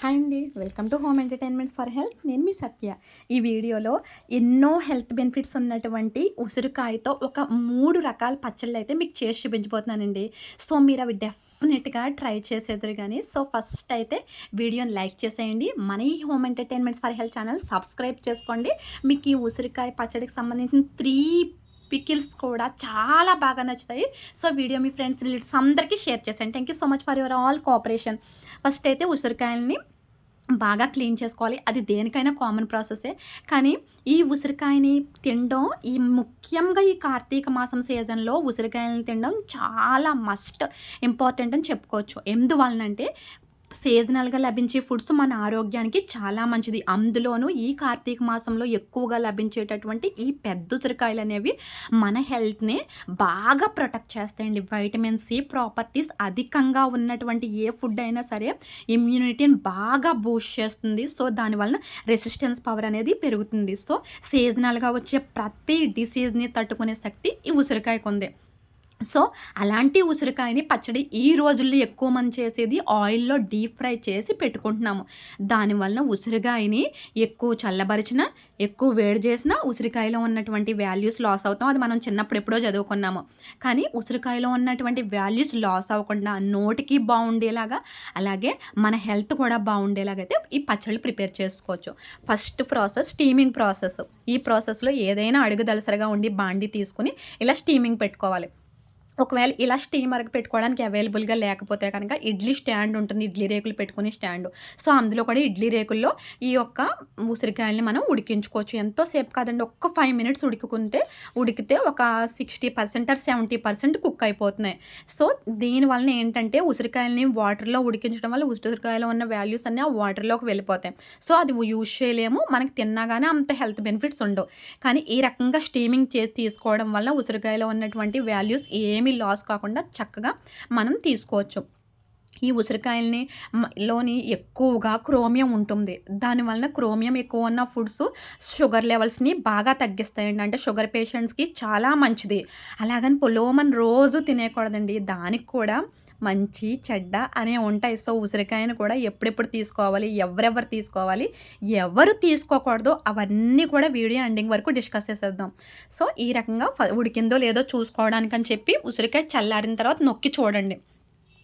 Hi అండి, welcome to home entertainments for health. నేను మీ సత్య. ఈ వీడియోలో ఎన్నో హెల్త్ బెనిఫిట్స్ ఉన్నటువంటి ఉసిరికాయతో ఒక 3 రకాల పచ్చళ్ళు అయితే మీకు చేసి చూపించబోతున్నానండి. సో మీరు అవి డెఫినెట్గా ట్రై చేసేద్దరు. కానీ ఫస్ట్ అయితే వీడియోని లైక్ చేసేయండి. మన ఈ home entertainments for health channel subscribe చేసుకోండి. మీకు ఈ ఉసిరికాయ పచ్చడికి సంబంధించిన 3 పికిల్స్ కూడా చాలా బాగా నచ్చుతాయి. సో వీడియో మీ ఫ్రెండ్స్ రిలేటివ్స్ అందరికీ షేర్ చేసేయండి. Thank you so much for your all cooperation. First అయితే ఉసిరికాయలని బాగా క్లీన్ చేసుకోవాలి. అది దేనికైనా కామన్ ప్రాసెసే. కానీ ఈ ఉసిరికాయని తినడం, ముఖ్యంగా ఈ కార్తీక మాసం సీజన్‌లో ఉసిరికాయలని తినడం చాలా మస్ట్ ఇంపార్టెంట్ అని చెప్పుకోవచ్చు. ఎందువలనంటే సీజనల్‌గా లభించే ఫుడ్స్ మన ఆరోగ్యానికి చాలా మంచిది. అందులోనూ ఈ కార్తీక మాసంలో ఎక్కువగా లభించేటటువంటి ఈ పెద్ద ఉసిరికాయలనేవి మన హెల్త్‌ని బాగా ప్రొటెక్ట్ చేస్తాయండి. వైటమిన్ సి ప్రాపర్టీస్ అధికంగా ఉన్నటువంటి ఏ ఫుడ్ అయినా సరే ఇమ్యూనిటీని బాగా బూస్ట్ చేస్తుంది. సో దానివలన రెసిస్టెన్స్ పవర్ అనేది పెరుగుతుంది. సో సీజనల్‌గా వచ్చే ప్రతి డిసీజ్‌ని తట్టుకునే శక్తి ఈ ఉసిరికాయకుంది. సో అలాంటి ఉసిరికాయని పచ్చడి ఈ రోజుల్లో ఎక్కువ మంది చేసేది ఆయిల్‌లో డీప్ ఫ్రై చేసి పెట్టుకుంటున్నాము. దానివలన ఉసిరికాయని ఎక్కువ చల్లబరిచినా, ఎక్కువ వేడి చేసినా ఉసిరికాయలో ఉన్నటువంటి వాల్యూస్ లాస్ అవుతాం. అది మనం చిన్నప్పుడు ఎప్పుడో చదువుకున్నాము. కానీ ఉసిరికాయలో ఉన్నటువంటి వాల్యూస్ లాస్ అవ్వకుండా నోటికి బాగుండేలాగా, అలాగే మన హెల్త్ కూడా బాగుండేలాగా అయితే ఈ పచ్చళ్ళు ప్రిపేర్ చేసుకోవచ్చు. First process steaming process. ఈ ప్రాసెస్‌లో ఏదైనా అడుగుదలసరిగా ఉండి బాండీ తీసుకొని ఇలా స్టీమింగ్ పెట్టుకోవాలి. ఒకవేళ ఇలా స్టీమర్‌కి పెట్టుకోవడానికి అవైలబుల్‌గా లేకపోతే కనుక ఇడ్లీ స్టాండ్ ఉంటుంది. ఇడ్లీ రేకులు పెట్టుకునే స్టాండు. సో అందులో కూడా ఇడ్లీ రేకుల్లో ఈ యొక్క ఉసిరికాయలని మనం ఉడికించుకోవచ్చు. ఎంతో సేపు కాదండి, ఒక్క 5 మినిట్స్ ఉడికితే ఒక 60% ఆర్ 70% కుక్ అయిపోతున్నాయి. సో దీనివలన ఏంటంటే ఉసిరికాయలని వాటర్‌లో ఉడికించడం వల్ల ఉసిరికాయలో ఉన్న వాల్యూస్ అన్నీ ఆ వాటర్‌లోకి వెళ్ళిపోతాయి. సో అది యూజ్ చేయలేము. మనకి తిన్నా గానీ అంత హెల్త్ బెనిఫిట్స్ ఉండవు. కానీ ఈ రకంగా స్టీమింగ్ చేసి తీసుకోవడం వల్ల ఉసిరికాయలో ఉన్నటువంటి వాల్యూస్ ఏమీ లాస్ కాకుండా చక్కగా మనం తీసుకోవచ్చు. ఈ ఉసిరికాయల్ని లోని ఎక్కువగా క్రోమియం ఉంటుంది. దానివలన క్రోమియం ఎక్కువ ఉన్న ఫుడ్స్ షుగర్ లెవెల్స్‌ని బాగా తగ్గిస్తాయండి. అంటే షుగర్ పేషెంట్స్‌కి చాలా మంచిది. అలాగని పొలోమని రోజు తినేయకూడదండి. దానికి కూడా మంచి, చెడ్డ అనేవి ఉంటాయి. సో ఉసిరికాయను కూడా ఎప్పుడెప్పుడు తీసుకోవాలి, ఎవరెవరు తీసుకోవాలి, ఎవరు తీసుకోకూడదో అవన్నీ కూడా వీడియో ఎండింగ్ వరకు డిస్కస్ చేసేద్దాం. సో ఈ రకంగా ఉడికిందో లేదో చూసుకోవడానికని చెప్పి ఉసిరికాయ చల్లారిన తర్వాత నొక్కి చూడండి.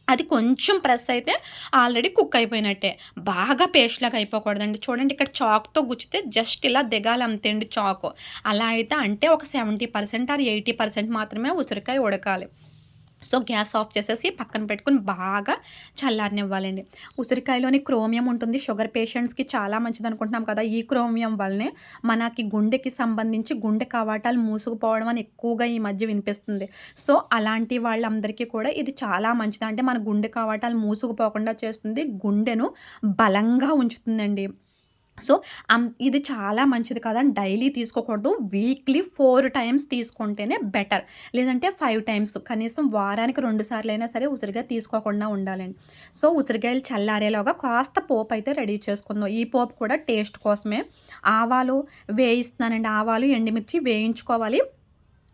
అది కొంచెం ప్రెస్ అయితే ఆల్రెడీ కుక్ అయిపోయినట్టే. బాగా పేస్ట్‌లాగా అయిపోకూడదండి. చూడండి, ఇక్కడ చాక్‌తో గుచ్చితే జస్ట్ ఇలా దిగాలి అంతే అండి చాకు. అలా అయితే అంటే ఒక 70% ఆర్ 80% మాత్రమే ఉసిరికాయ ఉడకాలి. సో గ్యాస్ ఆఫ్ చేసేసి పక్కన పెట్టుకొని బాగా చల్లారనివ్వాలండి. ఉసిరికాయలోని క్రోమియం ఉంటుంది. షుగర్ పేషెంట్స్‌కి చాలా మంచిది అనుకుంటున్నాం కదా! ఈ క్రోమియం వల్లనే మనకి గుండెకి సంబంధించి గుండె కవాటాలు మూసుకుపోవడం అని ఎక్కువగా ఈ మధ్య వినిపిస్తుంది. సో అలాంటి వాళ్ళందరికీ కూడా ఇది చాలా మంచిది. అంటే మన గుండె కవాటాలు మూసుకుపోకుండా చేస్తుంది. గుండెను బలంగా ఉంచుతుందండి. సో ఇది చాలా మంచిది కాదని డైలీ తీసుకోకూడదు. వీక్లీ 4 టైమ్స్ తీసుకుంటేనే బెటర్. లేదంటే 5 టైమ్స్, కనీసం వారానికి 2 సార్లైనా సరే ఉసిరికాయ తీసుకోకుండా ఉండాలండి. సో ఉసిరికాయలు చల్లారేలోగా కాస్త పోపు అయితే రెడీ చేసుకుందాం. ఈ పోపు కూడా టేస్ట్ కోసమే. ఆవాలు వేయిస్తున్నానండి. ఆవాలు, ఎండుమిర్చి వేయించుకోవాలి.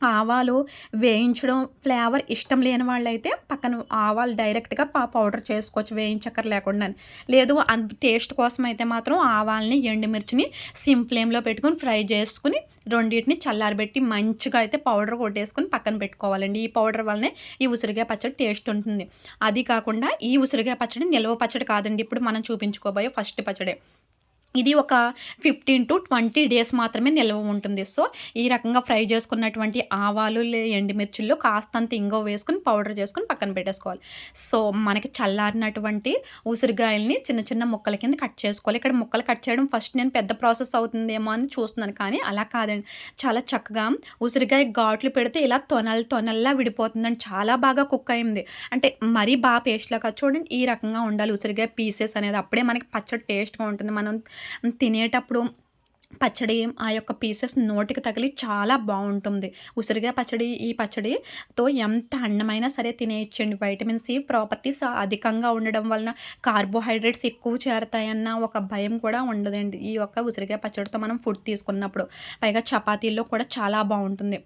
ఆవాలు వేయించడం ఫ్లేవర్ ఇష్టం లేని వాళ్ళైతే పక్కన ఆవాలు డైరెక్ట్‌గా పౌడర్ చేసుకోవచ్చు వేయించక్కర లేకుండానే. లేదు టేస్ట్ కోసం అయితే మాత్రం ఆవాల్ని, ఎండుమిర్చిని సిమ్ ఫ్లేమ్‌లో పెట్టుకొని ఫ్రై చేసుకొని రెండిటిని చల్లారబెట్టి మంచిగా అయితే పౌడర్ కొట్టేసుకొని పక్కన పెట్టుకోవాలండి. ఈ పౌడర్ వల్లనే ఈ ఉసిరికాయ పచ్చడి టేస్ట్ ఉంటుంది. అది కాకుండా ఈ ఉసిరికాయ పచ్చడి నిల్వ పచ్చడి కాదండి. ఇప్పుడు మనం చూపించుకోబోయే ఫస్ట్ పచ్చడే. ఇది ఒక 15-20 డేస్ మాత్రమే నిల్వ ఉంటుంది. సో ఈ రకంగా ఫ్రై చేసుకున్నటువంటి ఆవాలు, ఎండుమిర్చిల్లో కాస్తంత ఇంగువ వేసుకొని పౌడర్ చేసుకొని పక్కన పెట్టేసుకోవాలి. సో మనకి చల్లారినటువంటి ఉసిరికాయల్ని చిన్న చిన్న ముక్కల కింద కట్ చేసుకోవాలి. ఇక్కడ ముక్కలు కట్ చేయడం ఫస్ట్ నేను పెద్ద ప్రాసెస్ అవుతుందేమో అని చూస్తున్నాను. కానీ అలా కాదండి. చాలా చక్కగా ఉసిరికాయ ఘాట్లు పెడితే ఇలా తొనల్లా విడిపోతుందండి. చాలా బాగా కుక్ అయింది. అంటే మరీ బాగా పేస్ట్‌లా కాదు. చూడండి, ఈ రకంగా ఉండాలి ఉసిరికాయ పీసెస్ అనేది. అప్పుడే మనకి పచ్చడి టేస్ట్‌గా ఉంటుంది. మనం తినేటప్పుడు పచ్చడి ఆ యొక్క పీసెస్ నోటికి తగిలి చాలా బాగుంటుంది. ఉసిరికాయ పచ్చడి, ఈ పచ్చడితో ఎంత అన్నమైనా సరే తినేయచ్చండి. వైటమిన్ సి ప్రాపర్టీస్ అధికంగా ఉండడం వలన కార్బోహైడ్రేట్స్ ఎక్కువ చేరతాయన్న ఒక భయం కూడా ఉండదండి ఈ యొక్క ఉసిరికాయ పచ్చడితో మనం ఫుడ్ తీసుకున్నప్పుడు. పైగా చపాతీల్లో కూడా చాలా బాగుంటుంది.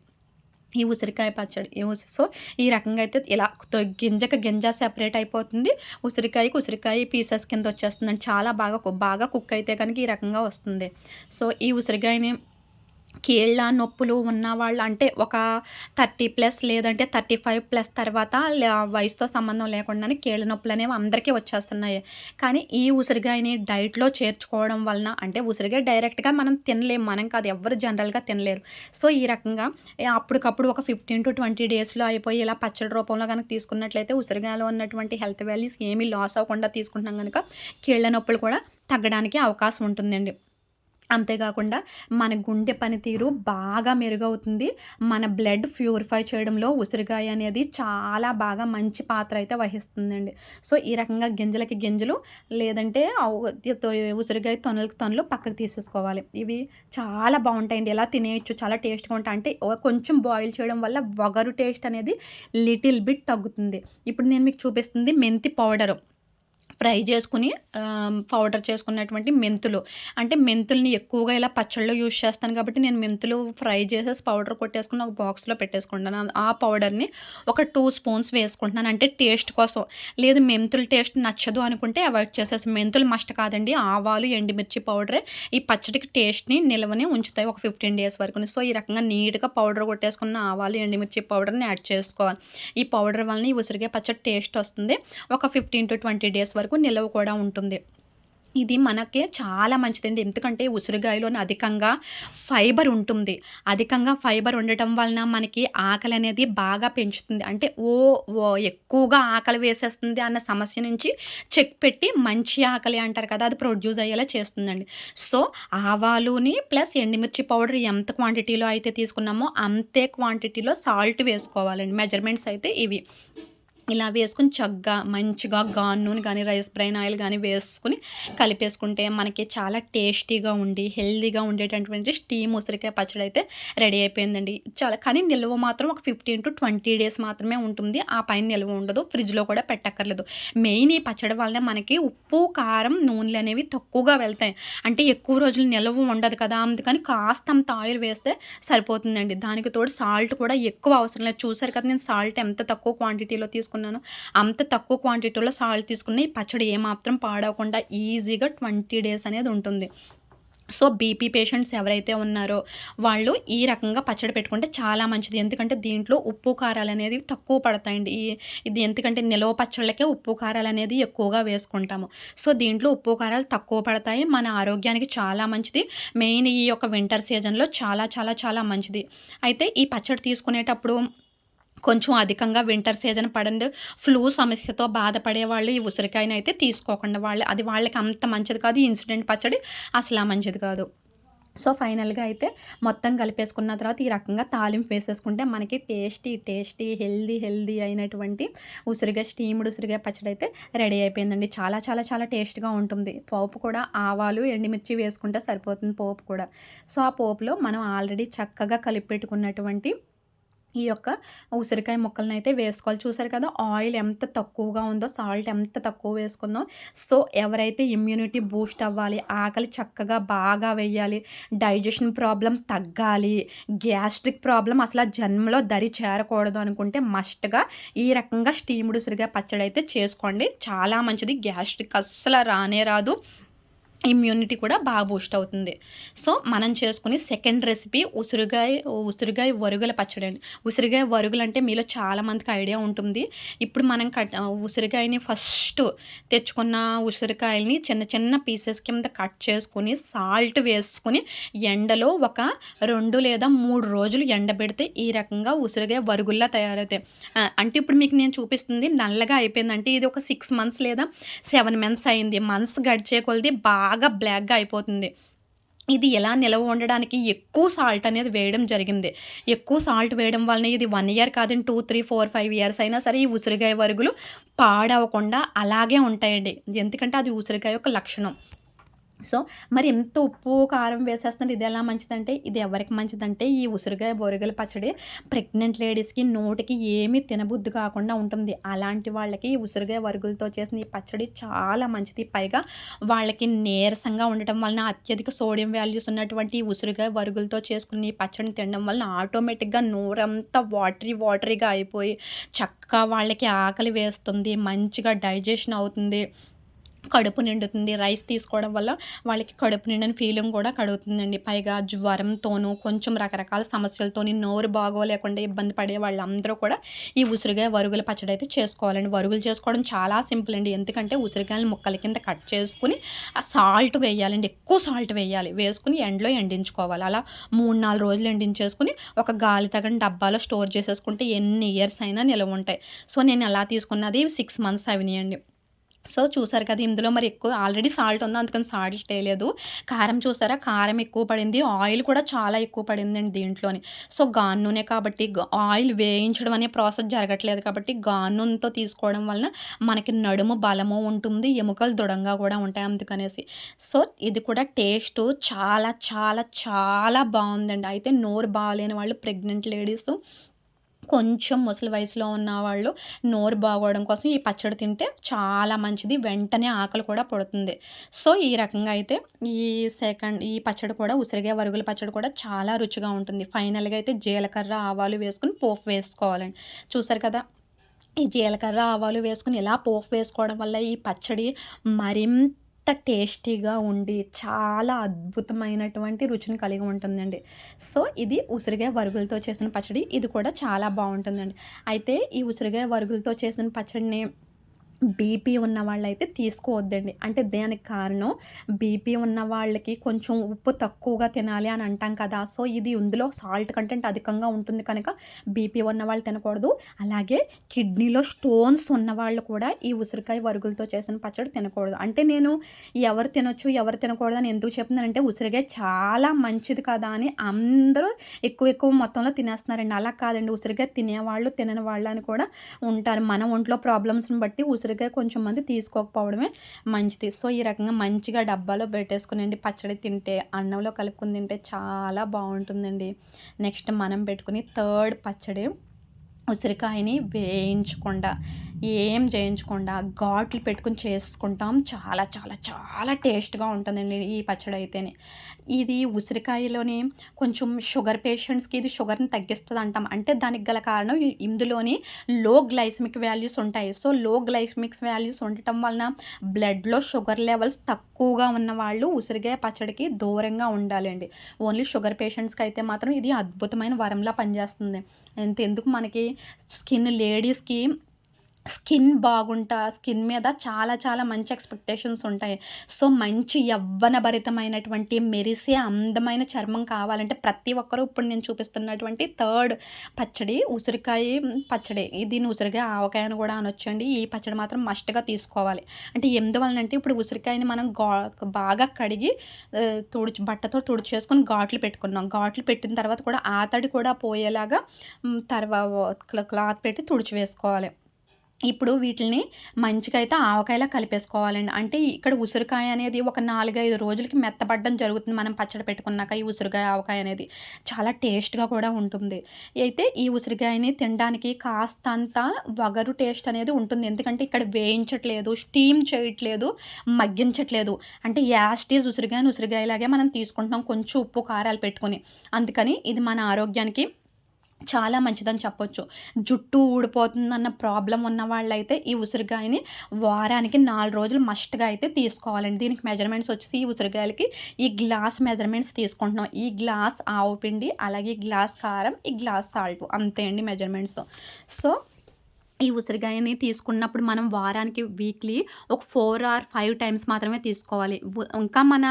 ఈ ఉసిరికాయ పచ్చడి సో ఈ రకంగా అయితే ఇలా గింజకి గింజ సెపరేట్ అయిపోతుంది. ఉసిరికాయ పీసెస్ కింద వచ్చేస్తుందండి. చాలా బాగా కుక్ అయితే కనుక ఈ రకంగా వస్తుంది. సో ఈ ఉసిరికాయని కీళ్ళ నొప్పులు ఉన్నవాళ్ళు అంటే ఒక 30+ లేదంటే 35+ తర్వాత వయసుతో సంబంధం లేకుండానే కీళ్ళ నొప్పులు అనేవి అందరికీ వచ్చేస్తున్నాయి. కానీ ఈ ఉసిరికాయని డైట్‌లో చేర్చుకోవడం వలన అంటే ఉసిరికాయ డైరెక్ట్‌గా మనం తినలేం. మనం కాదు, ఎవ్వరు జనరల్‌గా తినలేరు. సో ఈ రకంగా అప్పటికప్పుడు ఒక 15-20 డేస్‌లో అయిపోయి ఇలా పచ్చడి రూపంలో గనుక తీసుకున్నట్లయితే ఉసిరికాయలో ఉన్నటువంటి హెల్త్ వాల్యూస్ ఏమీ లాస్ అవ్వకుండా తీసుకుంటున్నాం గనుక కీళ్ళ నొప్పులు కూడా తగ్గడానికి అవకాశం ఉంటుందండి. అంతేకాకుండా మన గుండె పనితీరు బాగా మెరుగవుతుంది. మన బ్లడ్ ప్యూరిఫై చేయడంలో ఉసిరికాయ అనేది చాలా బాగా మంచి పాత్ర అయితే వహిస్తుందండి. సో ఈ రకంగా గింజలకి గింజలు లేదంటే ఉసిరికాయ తొనలకి తొనలు పక్కకు తీసేసుకోవాలి. ఇవి చాలా బాగుంటాయండి. ఎలా తినేయచ్చు, చాలా టేస్ట్గా ఉంటాయి. అంటే కొంచెం బాయిల్ చేయడం వల్ల వగరు టేస్ట్ అనేది లిటిల్ బిట్ తగ్గుతుంది. ఇప్పుడు నేను మీకు చూపిస్తుంది మెంతి పౌడరు. ఫ్రై చేసుకుని పౌడర్ చేసుకున్నటువంటి మెంతులు. అంటే మెంతుల్ని ఎక్కువగా ఇలా పచ్చళ్ళలో యూజ్ చేస్తాను కాబట్టి నేను మెంతులు ఫ్రై చేసేసి పౌడర్ కొట్టేసుకుని ఒక బాక్స్‌లో పెట్టేసుకుంటాను. ఆ పౌడర్‌ని ఒక 2 స్పూన్స్ వేసుకుంటున్నాను. అంటే టేస్ట్ కోసం. లేదు మెంతుల టేస్ట్ నచ్చదు అనుకుంటే అవాయిడ్ చేసేసి, మెంతులు మస్ట్ కాదండి. ఆవాలు, ఎండుమిర్చి పౌడరే ఈ పచ్చడికి టేస్ట్‌ని నిలవని ఉంచుతాయి ఒక 15 డేస్ వరకుని. సో ఈ రకంగా నీట్‌గా పౌడర్ కొట్టేసుకున్న ఆవాలు, ఎండుమిర్చి పౌడర్‌ని యాడ్ చేసుకోవాలి. ఈ పౌడర్ వలన ఈ ఉసిరికాయ పచ్చడి టేస్ట్ వస్తుంది. ఒక 15-20 డేస్ వరకు నిలవ కూడా ఉంటుంది. ఇది మనకి చాలా మంచిదండి. ఎందుకంటే ఉసిరికాయలోని అధికంగా ఫైబర్ ఉంటుంది. అధికంగా ఫైబర్ ఉండటం వలన మనకి ఆకలి అనేది బాగా పెంచుతుంది. అంటే ఎక్కువగా ఆకలి వేసేస్తుంది అన్న సమస్య నుంచి చెక్ పెట్టి మంచి ఆకలి అంటారు కదా, అది ప్రొడ్యూస్ అయ్యేలా చేస్తుందండి. సో ఆవాలుని ప్లస్ ఎండుమిర్చి పౌడర్ ఎంత క్వాంటిటీలో అయితే తీసుకున్నామో అంతే క్వాంటిటీలో సాల్ట్ వేసుకోవాలండి. మెజర్మెంట్స్ అయితే ఇవి. ఇలా వేసుకుని మంచిగా గాను నూనె కానీ రైస్ బ్రైన్ ఆయిల్ కానీ వేసుకుని కలిపేసుకుంటే మనకి చాలా టేస్టీగా ఉండి హెల్తీగా ఉండేటటువంటి స్టీమ్ ఉసిరికాయ పచ్చడి అయితే రెడీ అయిపోయిందండి. కానీ నిల్వ మాత్రం ఒక 15-20 డేస్ మాత్రమే ఉంటుంది. ఆ పైన నిల్వ ఉండదు. ఫ్రిడ్జ్లో కూడా పెట్టక్కర్లేదు. మెయిన్ ఈ పచ్చడి వల్ల మనకి ఉప్పు, కారం, నూనెలు అనేవి తక్కువగా వెళ్తాయి. అంటే ఎక్కువ రోజులు నిల్వ ఉండదు కదా, అందుకని కాస్తంత ఆయిల్ వేస్తే సరిపోతుందండి. దానికి తోడు సాల్ట్ కూడా ఎక్కువ అవసరం లేదు. చూసారు కదా నేను సాల్ట్ ఎంత తక్కువ క్వాంటిటీలో తీసుకున్నాను. అంత తక్కువ క్వాంటిటీలో సాల్ట్ తీసుకున్న ఈ పచ్చడి ఏమాత్రం పాడవకుండా ఈజీగా 20 డేస్ అనేది ఉంటుంది. సో బీపీ పేషెంట్స్ ఎవరైతే ఉన్నారో వాళ్ళు ఈ రకంగా పచ్చడి పెట్టుకుంటే చాలా మంచిది. ఎందుకంటే దీంట్లో ఉప్పు కారాలు అనేది తక్కువ పడతాయండి. ఇది ఎందుకంటే నిలవ పచ్చళ్ళకే ఉప్పు కారాలు అనేది ఎక్కువగా వేసుకుంటాము. సో దీంట్లో ఉప్పు కారాలు తక్కువ పడతాయి. మన ఆరోగ్యానికి చాలా మంచిది. మెయిన్ ఈ యొక్క వింటర్ సీజన్లో చాలా చాలా చాలా మంచిది. అయితే ఈ పచ్చడి తీసుకునేటప్పుడు కొంచెం అధికంగా వింటర్ సీజన్ పడండి, ఫ్లూ సమస్యతో బాధపడే వాళ్ళు ఈ ఉసిరికాయని అయితే తీసుకోకుండా, వాళ్ళకి అంత మంచిది కాదు. ఈ ఇన్సిడెంట్ పచ్చడి అసలు మంచిది కాదు. సో ఫైనల్గా అయితే మొత్తం కలిపేసుకున్న తర్వాత ఈ రకంగా తాలింపు వేసేసుకుంటే మనకి టేస్టీ హెల్దీ అయినటువంటి స్టీమ్డ్ ఉసిరికాయ పచ్చడి అయితే రెడీ అయిపోయిందండి. చాలా చాలా చాలా టేస్ట్గా ఉంటుంది. పోపు కూడా ఆవాలు, ఎండుమిర్చి వేసుకుంటే సరిపోతుంది పోపు కూడా. సో ఆ పోపులో మనం ఆల్రెడీ చక్కగా కలిపి పెట్టుకున్నటువంటి ఈ యొక్క ఉసిరికాయ ముక్కలను అయితే వేసుకోవాలి. చూసారు కదా ఆయిల్ ఎంత తక్కువగా ఉందో, సాల్ట్ ఎంత తక్కువ వేసుకుందో. సో ఎవరైతే ఇమ్యూనిటీ బూస్ట్ అవ్వాలి, ఆకలి చక్కగా బాగా వేయాలి, డైజెషన్ ప్రాబ్లం తగ్గాలి, గ్యాస్ట్రిక్ ప్రాబ్లం అసలు జన్మలో దరి చేరకూడదు అనుకుంటే మస్ట్గా ఈ రకంగా స్టీమ్డ్ ఉసిరికాయ పచ్చడి అయితే చేసుకోండి. చాలా మంచిది. గ్యాస్ట్రిక్ అస్సలు రానే రాదు. ఇమ్యూనిటీ కూడా బాగా బూస్ట్ అవుతుంది. సో మనం చేసుకుని సెకండ్ రెసిపీ ఉసిరికాయ వరుగుల పచ్చడి అండి. ఉసిరికాయ వరుగులు అంటే మీలో చాలామందికి ఐడియా ఉంటుంది. ఇప్పుడు మనం ఉసిరికాయని ఫస్ట్ తెచ్చుకున్న ఉసిరికాయని చిన్న చిన్న పీసెస్ కింద కట్ చేసుకుని సాల్ట్ వేసుకుని ఎండలో ఒక 2 లేదా 3 రోజులు ఎండబెడితే ఈ రకంగా ఉసిరికాయ వరుగుల్లా తయారవుతాయి. అంటే ఇప్పుడు మీకు నేను చూపిస్తుంది నల్లగా అయిపోయిందంటే ఇది ఒక 6 months లేదా 7 months అయింది. మంత్స్ గడిచే కొలది బాగా బ్లాక్గా అయిపోతుంది. ఇది ఎలా నిలవ ఉండడానికి ఎక్కువ సాల్ట్ అనేది వేయడం జరిగింది. ఎక్కువ సాల్ట్ వేయడం వలన ఇది 1 year కాదండి, 2, 3, 4, 5 years అయినా సరే ఈ ఉసిరికాయ వరుగులు పాడవకుండా అలాగే ఉంటాయండి. ఎందుకంటే అది ఉసిరికాయ యొక్క లక్షణం. సో, మరి ఎంత ఉప్పు, కారం వేసేస్తున్నారు. ఇదెలా మంచిదంటే, ఇది ఎవరికి మంచిదంటే, ఈ ఉసిరికాయ బొరుగుల పచ్చడి ప్రెగ్నెంట్ లేడీస్‌కి నోటికి ఏమీ తినబుద్ధి కాకుండా ఉంటుంది. అలాంటి వాళ్ళకి ఈ ఉసిరికాయ వరుగులతో చేసిన ఈ పచ్చడి చాలా మంచిది. పైగా వాళ్ళకి నీరసంగా ఉండటం వలన, అత్యధిక సోడియం వాల్యూస్ ఉన్నటువంటి ఈ ఉసిరికాయ వరుగులతో చేసుకున్న ఈ పచ్చడిని తినడం వలన ఆటోమేటిక్‌గా నోరంతా వాటరీగా అయిపోయి, చక్కగా వాళ్ళకి ఆకలి వేస్తుంది. మంచిగా డైజెషన్ అవుతుంది. కడుపు నిండుతుంది. రైస్ తీసుకోవడం వల్ల వాళ్ళకి కడుపు నిండని ఫీలింగ్ కూడా కలుగుతుందండి. పైగా జ్వరంతోనూ, కొంచెం రకరకాల సమస్యలతోని నోరు బాగోలేకుండా ఇబ్బంది పడే వాళ్ళందరూ కూడా ఈ ఉసిరికాయ వరుగుల పచ్చడైతే చేసుకోవాలండి. వరుగులు చేసుకోవడం చాలా సింపుల్ అండి. ఎందుకంటే ఉసిరికాయలను ముక్కల కింద కట్ చేసుకొని, ఆ సాల్ట్ వేయాలండి. ఎక్కువ సాల్ట్ వేయాలి. వేసుకొని ఎండలో ఎండించుకోవాలి. అలా 3, 4 రోజులు ఎండించేసుకొని ఒక గాలి తగని డబ్బాలో స్టోర్ చేసేసుకుంటే ఎన్ని ఇయర్స్ అయినా నిలవుంటాయి. సో, నేను ఎలా తీసుకున్నది 6 మంత్స్ అయినాయండి. సో, చూసారు కదా! ఇందులో మరి ఎక్కువ ఆల్రెడీ సాల్ట్ ఉంది. అందుకని సాల్ట్ ఎయలేదు. కారం చూసారా? కారం ఎక్కువ పడింది. ఆయిల్ కూడా చాలా ఎక్కువ పడిందండి దీంట్లోని. సో, గాను నూనె కాబట్టి ఆయిల్ వేయించడం అనే ప్రాసెస్ జరగట్లేదు కాబట్టి గాను నూనెతో తీసుకోవడం వలన మనకి నడుము బలము ఉంటుంది. ఎముకలు దృఢంగా కూడా ఉంటాయి అందుకనేసి. సో, ఇది కూడా టేస్టు చాలా చాలా చాలా బావుందండి. అయితే నోరు బాలేని వాళ్ళు, ప్రెగ్నెంట్ లేడీసు, కొంచెం ముసలి వయసులో ఉన్నవాళ్ళు నోరు బాగోవడం కోసం ఈ పచ్చడి తింటే చాలా మంచిది. వెంటనే ఆకలి కూడా పుడుతుంది. సో, ఈ రకంగా అయితే ఈ ఈ పచ్చడి కూడా, ఉసిరికాయ వరుగుల పచ్చడి కూడా చాలా రుచిగా ఉంటుంది. ఫైనల్‌గా అయితే జీలకర్ర, ఆవాలు వేసుకొని పోపు వేసుకోవాలండి. చూసారు కదా! ఈ జీలకర్ర, ఆవాలు వేసుకొని ఇలా పోపు వేసుకోవడం వల్ల ఈ పచ్చడి మరింత టేస్టీగా ఉండి చాలా అద్భుతమైనటువంటి రుచిని కలిగి ఉంటుందండి. సో, ఇది ఉసిరికాయ వరుగులతో చేసిన పచ్చడి. ఇది కూడా చాలా బావుంటుందండి. అయితే ఈ ఉసిరికాయ వరుగులతో చేసిన పచ్చడిని బీపీ ఉన్న వాళ్ళైతే తీసుకోవద్దండి. అంటే దానికి కారణం, బీపీ ఉన్న వాళ్ళకి కొంచెం ఉప్పు తక్కువగా తినాలి అని అంటాం కదా! సో, ఇది ఇందులో సాల్ట్ కంటెంట్ అధికంగా ఉంటుంది కనుక బీపీ ఉన్నవాళ్ళు తినకూడదు. అలాగే కిడ్నీలో స్టోన్స్ ఉన్నవాళ్ళు కూడా ఈ ఉసిరికాయ వరుగులతో చేసిన పచ్చడి తినకూడదు. అంటే నేను ఎవరు తినొచ్చు, ఎవరు తినకూడదు అని ఎందుకు చెప్తున్నానంటే, ఉసిరికాయ చాలా మంచిది కదా అని అందరూ ఎక్కువ మొత్తంలో తినేస్తున్నారండి. అలా కాదండి. ఉసిరికాయ తినేవాళ్ళు, తినని వాళ్ళు అని కూడా ఉంటారు. మన ఒంట్లో ప్రాబ్లమ్స్‌ని బట్టి ఉసిరికాయ కొంచెం మంది తీసుకోకపోవడమే మంచిది. సో, ఈ రకంగా మంచిగా డబ్బాలో పెట్టేసుకొనండి పచ్చడి తింటే, అన్నంలో కలుపుకొని తింటే చాలా బావుంటుందండి. నెక్స్ట్ మనం పెట్టుకుని థర్డ్ పచ్చడి, ఉసిరికాయని వేయించకుండా, ఏం చేయించకుండా ఘాట్లు పెట్టుకొని చేసుకుంటాం. చాలా చాలా చాలా టేస్ట్‌గా ఉంటుందండి ఈ పచ్చడైతేనే. ఇది ఉసిరికాయలోని కొంచెం షుగర్ పేషెంట్స్‌కి ఇది షుగర్‌ని తగ్గిస్తదంటాం. అంటే దానికి గల కారణం ఇందులోని లో గ్లైసెమిక్ వాల్యూస్ ఉంటాయి. సో, లో గ్లైసెమిక్స్ వాల్యూస్ ఉండటం వలన బ్లడ్‌లో షుగర్ లెవెల్స్ తక్కువగా ఉన్నవాళ్ళు ఉసిరికాయ పచ్చడికి దూరంగా ఉండాలండి. ఓన్లీ షుగర్ పేషెంట్స్‌కి అయితే మాత్రం ఇది అద్భుతమైన వరంలా పనిచేస్తుంది. అంతెందుకు మనకి లేడీస్‌కి స్కిన్ మీద చాలా చాలా మంచి ఎక్స్‌పెక్టేషన్స్ ఉంటాయి. సో, మంచి యవ్వనభరితమైనటువంటి మెరిసే అందమైన చర్మం కావాలంటే ప్రతి ఒక్కరూ ఇప్పుడు నేను చూపిస్తున్నటువంటి థర్డ్ పచ్చడి ఉసిరికాయ పచ్చడి. దీన్ని ఉసిరికాయ ఆవకాయ అని కూడా అనొచ్చండి. ఈ పచ్చడి మాత్రం మస్ట్‌గా తీసుకోవాలి. అంటే ఎందువలనంటే ఇప్పుడు ఉసిరికాయని మనం బాగా కడిగి బట్టతో తుడిచేసుకొని ఘాట్లు పెట్టుకున్నాం. ఘాట్లు పెట్టిన తర్వాత కూడా ఆ తడి కూడా పోయేలాగా క్లాత్ పెట్టి తుడిచివేసుకోవాలి. ఇప్పుడు వీటిల్ని మంచిగా అయితే ఆవకాయలా కలిపేసుకోవాలండి. అంటే ఇక్కడ ఉసిరికాయ అనేది ఒక 4, 5 రోజులకి మెత్తబడడం జరుగుతుంది. మనం పచ్చడి పెట్టుకున్నాక ఈ ఉసిరికాయ, ఆవకాయ అనేది చాలా టేస్ట్‌గా కూడా ఉంటుంది. అయితే ఈ ఉసిరికాయని తినడానికి కాస్తంత వగరు టేస్ట్ అనేది ఉంటుంది. ఎందుకంటే ఇక్కడ వేయించట్లేదు, స్టీమ్ చేయట్లేదు, మగ్గించట్లేదు. అంటే యాస్ ఇట్ ఈజ్ ఉసిరికాయలాగే మనం తీసుకుంటున్నాం కొంచెం ఉప్పు, కారాలు పెట్టుకొని. అందుకని ఇది మన ఆరోగ్యానికి చాలా మంచిదని చెప్పొచ్చు. జుట్టు ఊడిపోతుందన్న ప్రాబ్లమ్ ఉన్నవాళ్ళైతే ఈ ఉసిరికాయని వారానికి 4 రోజులు మస్ట్‌గా అయితే తీసుకోవాలండి. దీనికి మెజర్‌మెంట్స్ వచ్చేసి ఈ ఉసిరికాయలకి ఈ గ్లాస్ మెజర్‌మెంట్స్ తీసుకుంటున్నాం. ఈ గ్లాస్ ఆవు పిండి, అలాగే ఈ గ్లాస్ కారం, ఈ గ్లాస్ సాల్టు అంతే అండి మెజర్‌మెంట్స్. సో, ఈ ఉసిరికాయని తీసుకున్నప్పుడు మనం వారానికి వీక్లీ ఒక 4 ఆర్ 5 టైమ్స్ మాత్రమే తీసుకోవాలి. ఇంకా మన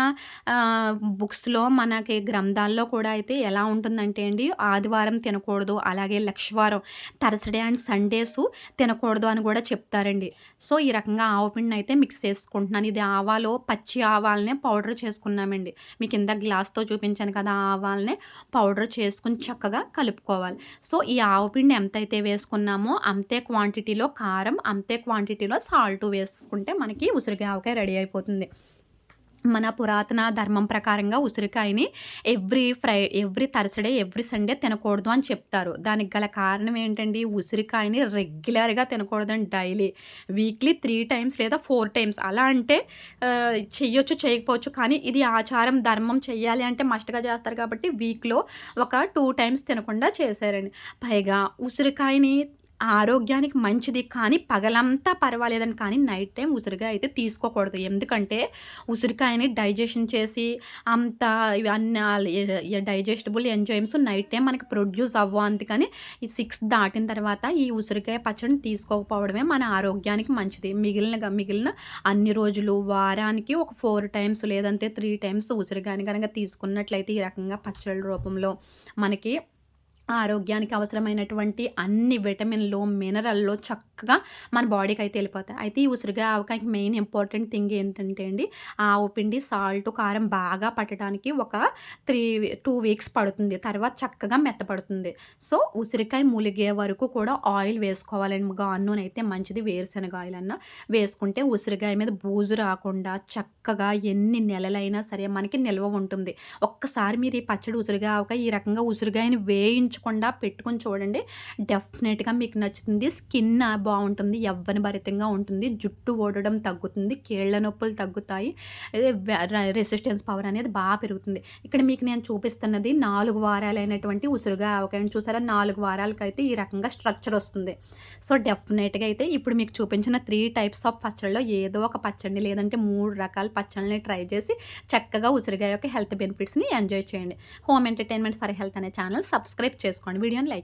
బుక్స్‌లో మనకి గ్రంథాల్లో కూడా అయితే ఎలా ఉంటుందంటే అండి, ఆదివారం తినకూడదు, అలాగే లక్షవారం థర్స్‌డే అండ్ సండేసు తినకూడదు అని కూడా చెప్తారండి. సో, ఈ రకంగా ఆవపిండిని అయితే మిక్స్ చేసుకుంటున్నాను. ఇది పచ్చి ఆవాలనే పౌడర్ చేసుకున్నామండి. మీకు ఇందాక గ్లాస్‌తో చూపించాను కదా! ఆ ఆవాలనే పౌడర్ చేసుకొని చక్కగా కలుపుకోవాలి. సో, ఈ ఆవపిండి ఎంతైతే వేసుకున్నామో అంతే క్వాంటిటీలో కారం, అంతే క్వాంటిటీలో సాల్టు వేసుకుంటే మనకి ఉసిరికాయ ఆవకాయ రెడీ అయిపోతుంది. మన పురాతన ధర్మం ప్రకారంగా ఉసిరికాయని ఎవ్రీ థర్స్‌డే, ఎవ్రీ సండే తినకూడదు అని చెప్తారు. దానికి గల కారణం ఏంటండి, ఉసిరికాయని రెగ్యులర్‌గా తినకూడదండి డైలీ. వీక్లీ 3 టైమ్స్ లేదా 4 టైమ్స్ అలా అంటే చెయ్యొచ్చు, చేయకపోవచ్చు. కానీ ఇది ఆచారం, ధర్మం చెయ్యాలి అంటే మస్ట్‌గా చేస్తారు కాబట్టి వీక్‌లో ఒక 2 టైమ్స్ తినకుండా చేశారండి. పైగా ఉసిరికాయని ఆరోగ్యానికి మంచిది. కానీ పగలంతా పర్వాలేదండి. కానీ నైట్ టైమ్ ఉసిరికాయ అయితే తీసుకోకూడదు. ఎందుకంటే ఉసిరికాయని డైజెషన్ చేసి అంత ఇవి అన్ని డైజెస్టబుల్ ఎంజైమ్స్ నైట్ టైమ్ మనకి ప్రొడ్యూస్ అవ్వవు. అందుకని ఈ 6 దాటిన తర్వాత ఈ ఉసిరికాయ పచ్చడిని తీసుకోకపోవడమే మన ఆరోగ్యానికి మంచిది. మిగిలిన అన్ని రోజులు వారానికి ఒక 4 టైమ్స్ లేదంటే 3 టైమ్స్ ఉసిరికాయని గనక తీసుకున్నట్లయితే ఈ రకంగా పచ్చళ్ళ రూపంలో మనకి ఆరోగ్యానికి అవసరమైనటువంటి అన్ని విటమిన్‌లు, మినరల్‌లు చక్కగా మన బాడీకైతే ఎళ్ళిపోతాయి. అయితే ఈ ఉసిరికాయ ఆవకాయకి మెయిన్ ఇంపార్టెంట్ థింగ్ ఏంటంటే అండి, ఆవు పిండి, సాల్ట్, కారం బాగా పట్టడానికి ఒక 2 వీక్స్ పడుతుంది. తర్వాత చక్కగా మెత్తపడుతుంది. సో, ఉసిరికాయ ములిగే వరకు కూడా ఆయిల్ వేసుకోవాలండి. గాను నూనె అయితే మంచిది. వేరుశనగ ఆయిలన్నా వేసుకుంటే ఉసిరికాయ మీద బూజు రాకుండా చక్కగా ఎన్ని నెలలైనా సరే మనకి నిల్వ ఉంటుంది. ఒక్కసారి మీరు ఈ పచ్చడి ఉసిరికాయ ఆవకాయ ఈ రకంగా ఉసిరికాయని వేయించకుండా పెట్టుకొని చూడండి. డెఫినెట్‌గా మీకు నచ్చుతుంది. స్కిన్ బావుంటుంది. యవ్వనభరితంగా ఉంటుంది. జుట్టు ఊడడం తగ్గుతుంది. కీళ్ళ నొప్పులు తగ్గుతాయి. అదే రెసిస్టెన్స్ పవర్ అనేది పెరుగుతుంది. ఇక్కడ మీకు నేను చూపిస్తున్నది 4 వారాలైనటువంటి ఉసిరికాయ ఆవకాయని చూసారా? 4 వారాలకైతే ఈ రకంగా స్ట్రక్చర్ వస్తుంది. సో, డెఫినెట్‌గా అయితే ఇప్పుడు మీకు చూపించిన 3 టైప్స్ ఆఫ్ పచ్చడిలో ఏదో ఒక పచ్చడిని లేదంటే 3 రకాల పచ్చళ్ళని ట్రై చేసి చక్కగా ఉసిరికాయ యొక్క హెల్త్ బెనిఫిట్స్‌ని ఎంజాయ్ చేయండి. హోమ్ ఎంటర్‌టైన్‌మెంట్ ఫర్ హెల్త్ అనే ఛానల్ సబ్స్క్రైబ్ చేసుకోండి. వీడియోని లైక్